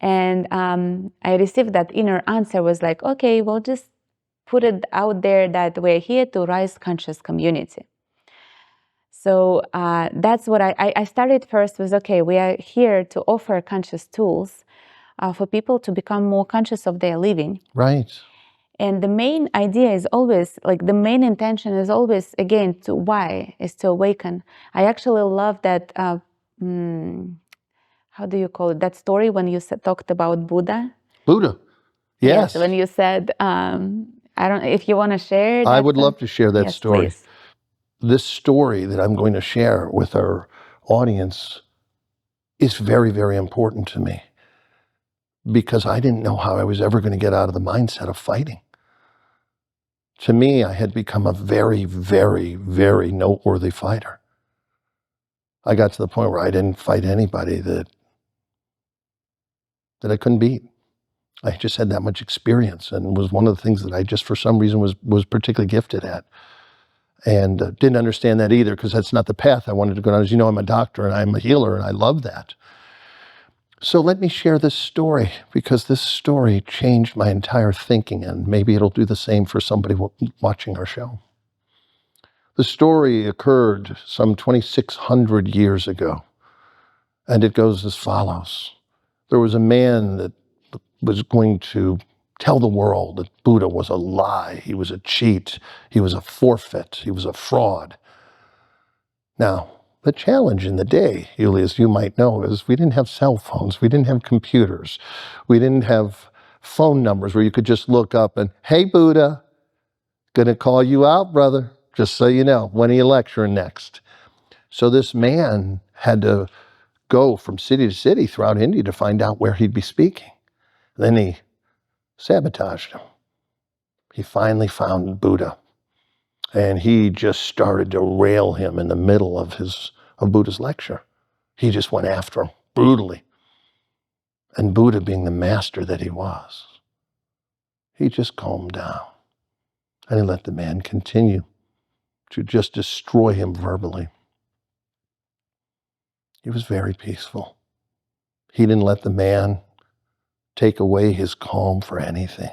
And I received that inner answer was like, okay, well, just put it out there that we're here to rise conscious community. So that's what I started first with, okay, we are here to offer conscious tools for people to become more conscious of their living. Right. And the main idea is always, like the main intention is always, again, is to awaken. I actually love that, how do you call it, that story when you talked about Buddha? Buddha. Yes. When you said, I don't know if you want to share. I would love to share that yes, story. Please. This story that I'm going to share with our audience is very, very important to me because I didn't know how I was ever going to get out of the mindset of fighting. To me, I had become a very, very, very noteworthy fighter. I got to the point where I didn't fight anybody that I couldn't beat. I just had that much experience, and it was one of the things that I just, for some reason, was particularly gifted at. And didn't understand that either, because that's not the path I wanted to go down. As you know, I'm a doctor and I'm a healer, and I love that. So let me share this story, because this story changed my entire thinking, and maybe it'll do the same for somebody watching our show. The story occurred some 2,600 years ago, and it goes as follows. There was a man that was going to tell the world that Buddha was a lie, he was a cheat, he was a forfeit, he was a fraud. Now, the challenge in the day, Yuliya, as you might know, is we didn't have cell phones, we didn't have computers, we didn't have phone numbers where you could just look up and, hey, Buddha, gonna call you out, brother, just so you know, when are you lecturing next? So this man had to go from city to city throughout India to find out where he'd be speaking. Then he sabotaged him. He finally found Buddha, and he just started to rail him in the middle of Buddha's lecture. He just went after him brutally. And Buddha, being the master that he was, he just calmed down, and he let the man continue to just destroy him verbally. He was very peaceful. He didn't let the man take away his calm for anything.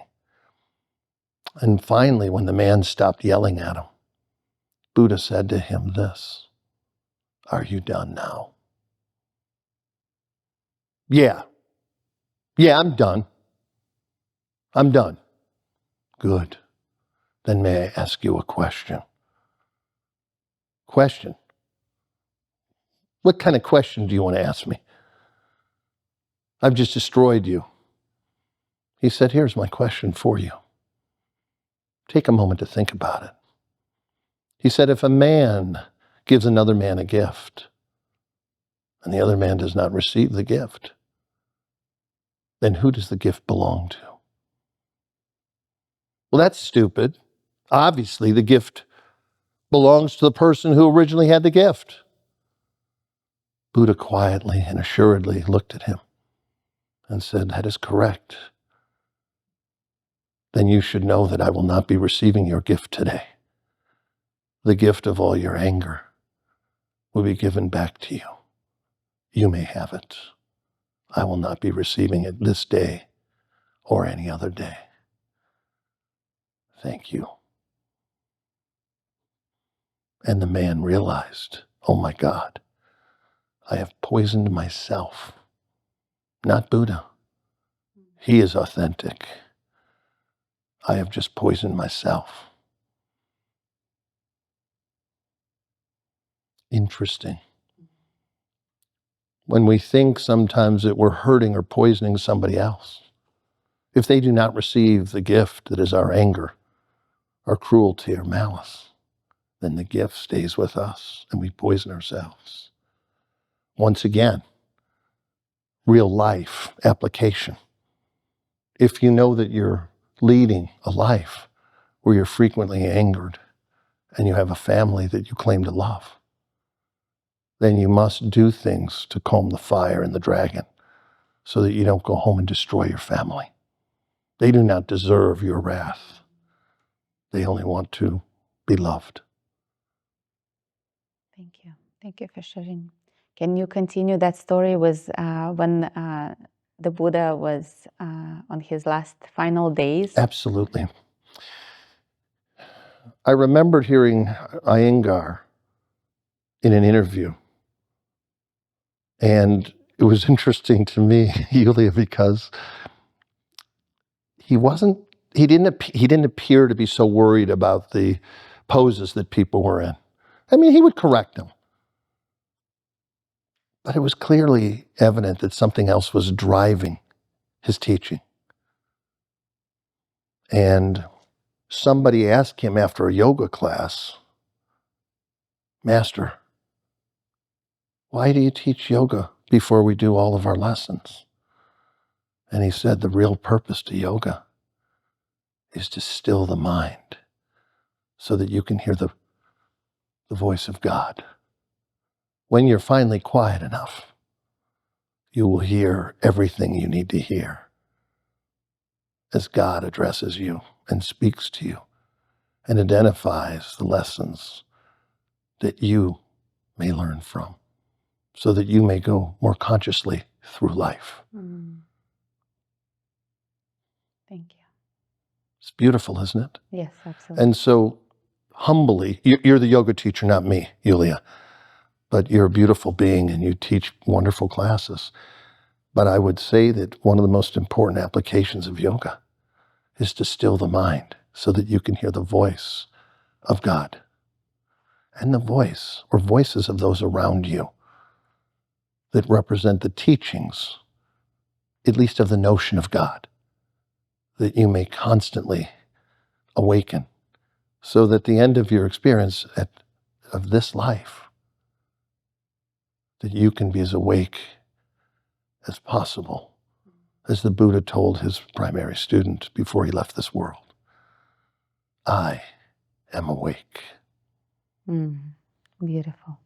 And finally, when the man stopped yelling at him, Buddha said to him this, "Are you done now?" Yeah, I'm done. I'm done. Good. Then may I ask you a question? Question? What kind of question do you want to ask me? I've just destroyed you. He said, here's my question for you. Take a moment to think about it. He said, if a man gives another man a gift, and the other man does not receive the gift, then who does the gift belong to? Well, that's stupid. Obviously, the gift belongs to the person who originally had the gift. Buddha quietly and assuredly looked at him and said, that is correct. Then you should know that I will not be receiving your gift today. The gift of all your anger will be given back to you. You may have it. I will not be receiving it this day or any other day. Thank you. And the man realized, oh my God, I have poisoned myself, not Buddha. He is authentic. I have just poisoned myself. Interesting. When we think sometimes that we're hurting or poisoning somebody else, if they do not receive the gift that is our anger, our cruelty, or malice, then the gift stays with us and we poison ourselves. Once again, real life application. If you know that you're leading a life where you're frequently angered and you have a family that you claim to love, then you must do things to calm the fire and the dragon so that you don't go home and destroy your family. They do not deserve your wrath. They only want to be loved. Thank you. Thank you for sharing. Can you continue that story with when the Buddha was on his last final days? Absolutely. I remembered hearing Iyengar in an interview. And it was interesting to me, Yuliya, because he didn't appear to be so worried about the poses that people were in. I mean, he would correct them. But it was clearly evident that something else was driving his teaching. And somebody asked him after a yoga class, "Master, why do you teach yoga before we do all of our lessons?" And he said, the real purpose to yoga is to still the mind so that you can hear the voice of God. When you're finally quiet enough, you will hear everything you need to hear as God addresses you and speaks to you and identifies the lessons that you may learn from so that you may go more consciously through life. Thank you. It's beautiful, isn't it? Yes, absolutely. And so humbly, you're the yoga teacher, not me, Yuliya, but you're a beautiful being and you teach wonderful classes. But I would say that one of the most important applications of yoga is to still the mind so that you can hear the voice of God and the voice or voices of those around you that represent the teachings, at least of the notion of God, that you may constantly awaken so that the end of your experience of this life, that you can be as awake as possible, as the Buddha told his primary student before he left this world. I am awake. Beautiful.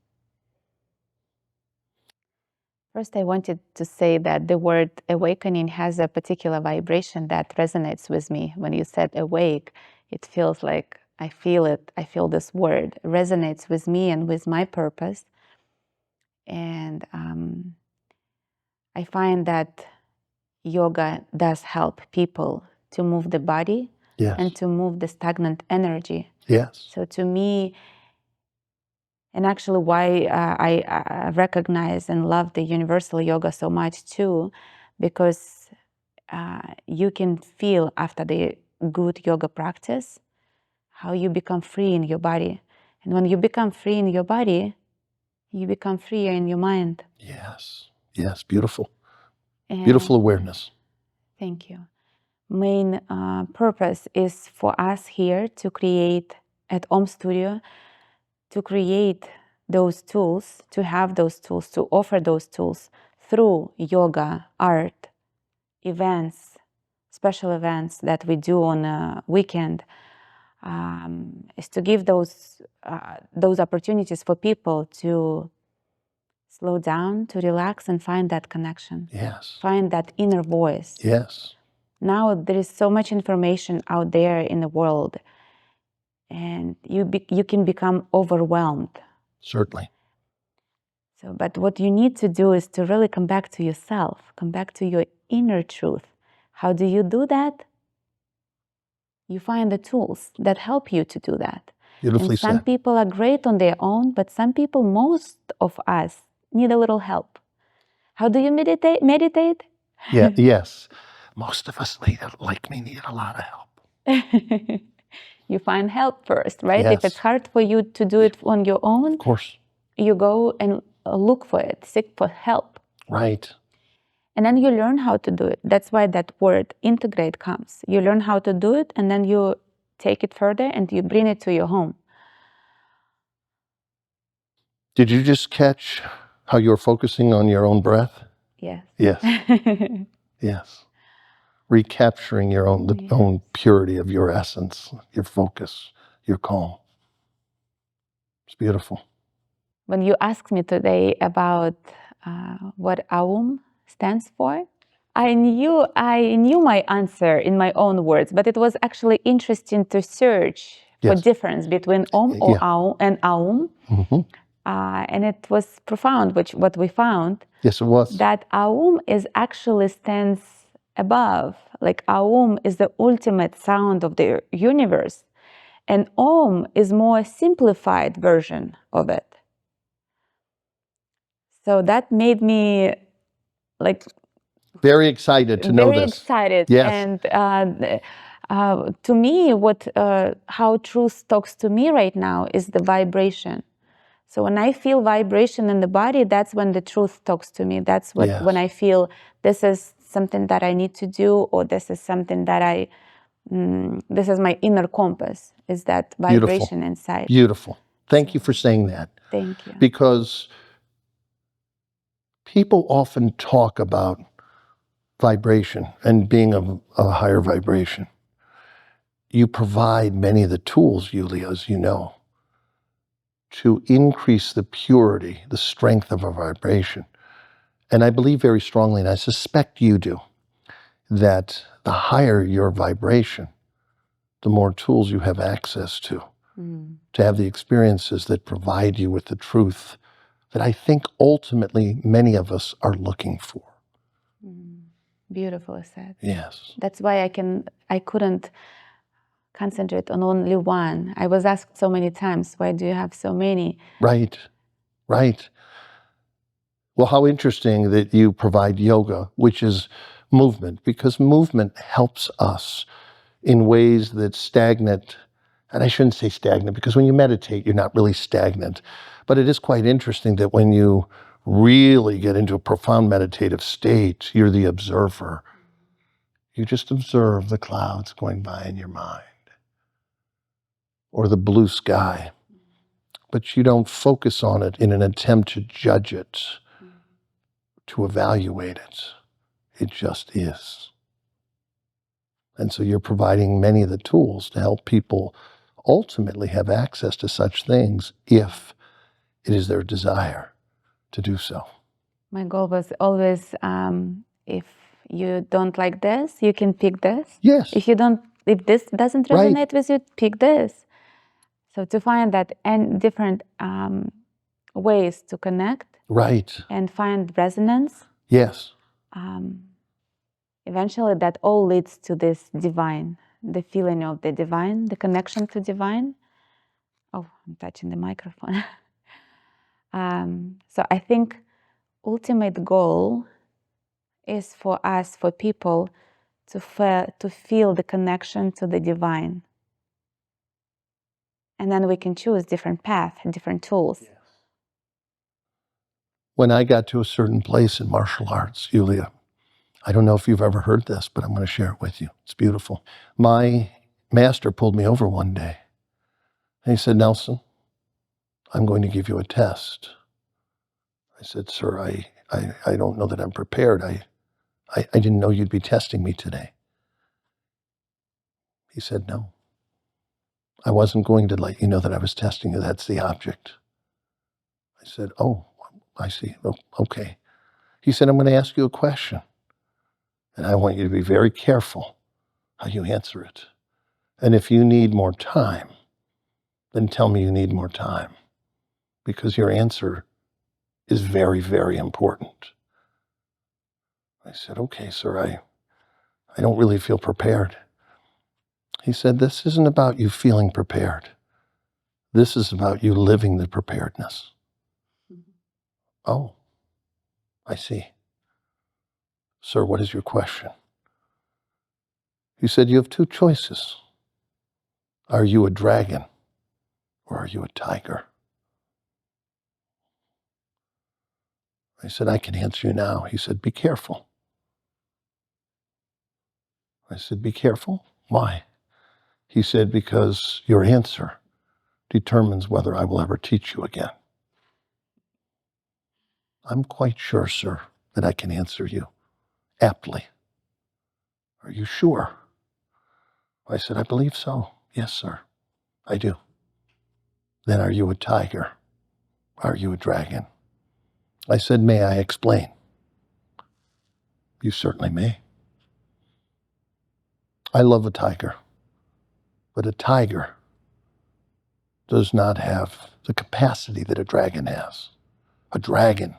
First, I wanted to say that the word awakening has a particular vibration that resonates with me. When you said awake, it feels like I feel it. I feel this word resonates with me and with my purpose. And I find that yoga does help people to move the body and to move the stagnant energy. Yes. So to me, and actually why I recognize and love the universal yoga so much too, because you can feel after the good yoga practice how you become free in your body. And when you become free in your body, you become freer in your mind. Yes. Yes. Beautiful. And Beautiful awareness. Thank you. Main purpose is for us here to create at AUM Studio, to create those tools, to have those tools, to offer those tools through yoga, art, events, special events that we do on a weekend, is to give those opportunities for people to slow down, to relax and find that connection. Yes. Find that inner voice. Yes. Now there is so much information out there in the world, and you can become overwhelmed. Certainly. So, but what you need to do is to really come back to yourself, come back to your inner truth. How do you do that? You find the tools that help you to do that. Beautifully And some said. people are great on their own, but some people, most of us, need a little help. How do you meditate? Yeah. Yes. Most of us, like me, need a lot of help. You find help first, right? Yes. If it's hard for you to do it on your own, Of course. you go and look for it, seek for help. Right. And then you learn how to do it. That's why that word integrate comes. You learn how to do it, and then you take it further and you bring it to your home. Did you just catch how you're focusing on your own breath? Yes. Yes. Yes. Recapturing your own, the own purity of your essence, your focus, your calm. It's beautiful. When you asked me today about what AUM stands for, I knew my answer in my own words, but it was actually interesting to search for difference between OM or AUM and AUM. Mm-hmm. And it was profound, what we found. Yes, it was. That AUM is actually stands above. Like AUM is the ultimate sound of the universe. And OM is more simplified version of it. So that made me like very excited to know this. Very excited. Yes. And to me, how truth talks to me right now is the vibration. So when I feel vibration in the body, that's when the truth talks to me. That's when I feel this is something that I need to do, or this is something that this is my inner compass, is that vibration inside. Beautiful. Thank you for saying that. Thank you. Because people often talk about vibration and being a higher vibration. You provide many of the tools, Yuliya, as you know, to increase the purity, the strength of a vibration. And I believe very strongly, and I suspect you do, that the higher your vibration, the more tools you have access to have the experiences that provide you with the truth that I think ultimately many of us are looking for. Beautifully said. Yes. That's why I couldn't concentrate on only one. I was asked so many times, why do you have so many? Right, right. Well, how interesting that you provide yoga, which is movement, because movement helps us in ways that stagnant, and I shouldn't say stagnant, because when you meditate, you're not really stagnant. But it is quite interesting that when you really get into a profound meditative state, you're the observer. You just observe the clouds going by in your mind, or the blue sky, but you don't focus on it in an attempt to judge it, to evaluate it. It just is. And so you're providing many of the tools to help people ultimately have access to such things if it is their desire to do so. My goal was always, if you don't like this, you can pick this. Yes. If this doesn't resonate with you, pick this. So to find that and different ways to connect. Right. And find resonance. Yes. Eventually that all leads to this divine, the feeling of the divine, the connection to divine. Oh, I'm touching the microphone. So I think ultimate goal is for us, for people, to feel the connection to the divine. And then we can choose different paths, different tools. Yes. When I got to a certain place in martial arts, Yuliya, I don't know if you've ever heard this, but I'm going to share it with you. It's beautiful. My master pulled me over one day, and he said, Nelson, I'm going to give you a test. I said, sir, I don't know that I'm prepared. I didn't know you'd be testing me today. He said, no. I wasn't going to let you know that I was testing you. That's the object. I said, oh, I see. Oh, okay. He said, I'm going to ask you a question, and I want you to be very careful how you answer it. And if you need more time, then tell me you need more time, because your answer is very, very important. I said, okay, sir, I don't really feel prepared. He said, this isn't about you feeling prepared. This is about you living the preparedness. Oh, I see. Sir, what is your question? He said, you have two choices. Are you a dragon or are you a tiger? I said, I can answer you now. He said, be careful. I said, be careful? Why? He said, because your answer determines whether I will ever teach you again. I'm quite sure, sir, that I can answer you aptly. Are you sure? I said, I believe so. Yes, sir, I do. Then are you a tiger? Are you a dragon? I said, may I explain? You certainly may. I love a tiger, but a tiger does not have the capacity that a dragon has. A dragon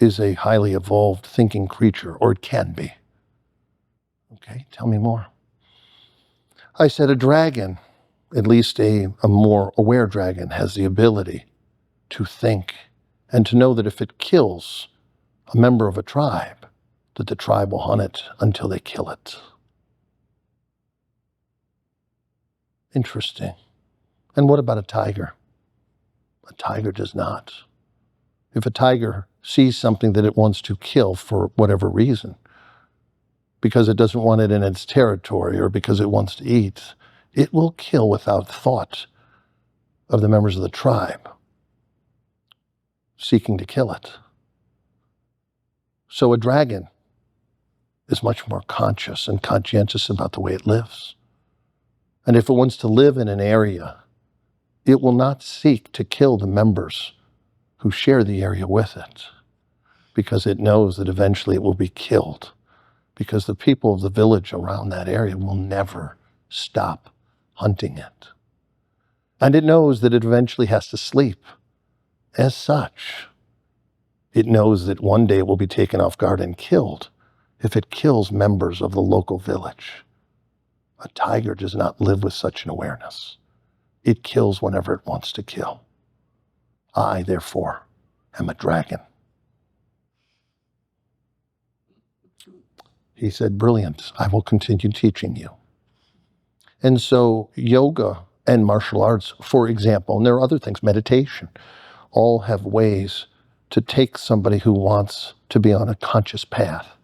is a highly evolved thinking creature, or it can be. Okay, tell me more. I said a dragon, at least a more aware dragon, has the ability to think and to know that if it kills a member of a tribe, that the tribe will hunt it until they kill it. Interesting. And what about a tiger? A tiger does not. If a tiger sees something that it wants to kill for whatever reason, because it doesn't want it in its territory or because it wants to eat, it will kill without thought of the members of the tribe seeking to kill it. So a dragon is much more conscious and conscientious about the way it lives. And if it wants to live in an area, it will not seek to kill the members who share the area with it, because it knows that eventually it will be killed, because the people of the village around that area will never stop hunting it. And it knows that it eventually has to sleep. As such, it knows that one day it will be taken off guard and killed if it kills members of the local village. A tiger does not live with such an awareness. It kills whenever it wants to kill. I, therefore, am a dragon. He said, brilliant, I will continue teaching you. And so yoga and martial arts, for example, and there are other things, meditation, all have ways to take somebody who wants to be on a conscious path,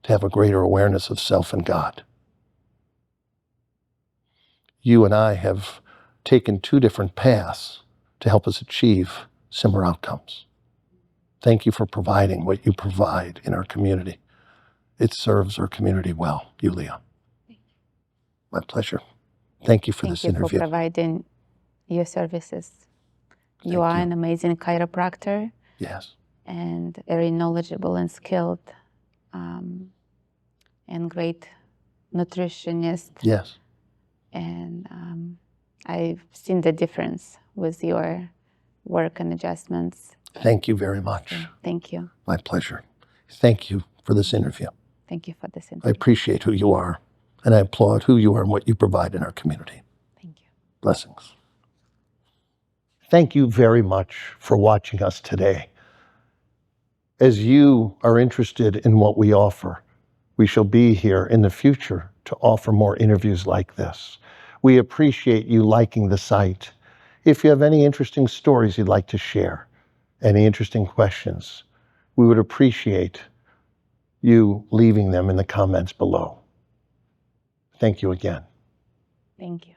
to have a greater awareness of self and God. You and I have taken two different paths to help us achieve similar outcomes. Thank you for providing what you provide in our community. It serves our community well, Yuliya. My pleasure. Thank you for this interview. Thank you for providing your services. You are an amazing chiropractor. Yes. And very knowledgeable and skilled and great nutritionist. Yes. And I've seen the difference with your work and adjustments. Thank you very much. Thank you. My pleasure. Thank you for this interview. Thank you for this interview. I appreciate who you are, and I applaud who you are and what you provide in our community. Thank you. Blessings. Thank you very much for watching us today. As you are interested in what we offer, we shall be here in the future to offer more interviews like this. We appreciate you liking the site. If you have any interesting stories you'd like to share, any interesting questions, we would appreciate you leaving them in the comments below. Thank you again. Thank you.